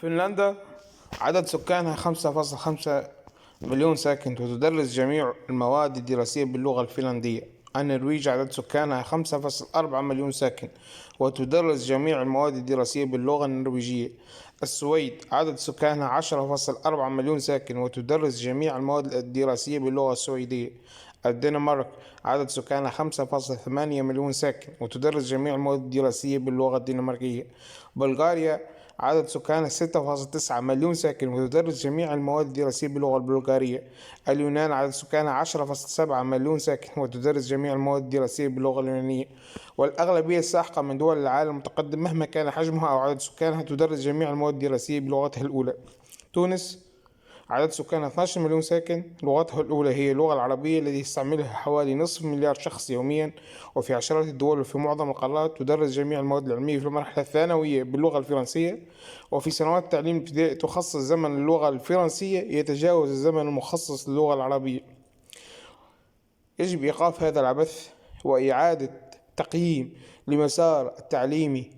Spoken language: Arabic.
فنلندا عدد سكانها 5.5 مليون ساكن، وتدرس جميع المواد الدراسية باللغة الفنلندية. النرويج عدد سكانها 5.4 مليون ساكن، وتدرس جميع المواد الدراسية باللغة النرويجية. السويد عدد سكانها 10.4 مليون ساكن، وتدرس جميع المواد الدراسية باللغة السويدية. الدنمارك عدد سكانها 5.8 مليون ساكن، وتدرس جميع المواد الدراسية باللغة الدنماركية. بلغاريا عدد سكانها 6.9 مليون ساكن، وتدرس جميع المواد الدراسية باللغة البلغارية. اليونان عدد سكانها 10.7 مليون ساكن، وتدرس جميع المواد الدراسية باللغة اليونانية. والأغلبية الساحقة من دول العالم المتقدم مهما كان حجمها أو عدد سكانها تدرس جميع المواد الدراسية بلغتها الأولى. تونس عدد سكانها 12 مليون ساكن، لغتها الأولى هي اللغة العربية التي يستعملها حوالي نصف مليار شخص يوميا. وفي عشرات الدول وفي معظم القارات تدرس جميع المواد العلمية في المرحلة الثانوية باللغة الفرنسية. وفي سنوات التعليم الابتدائي تخصص زمن اللغة الفرنسية يتجاوز الزمن المخصص للغة العربية. يجب إيقاف هذا العبث وإعادة تقييم لمسار التعليمي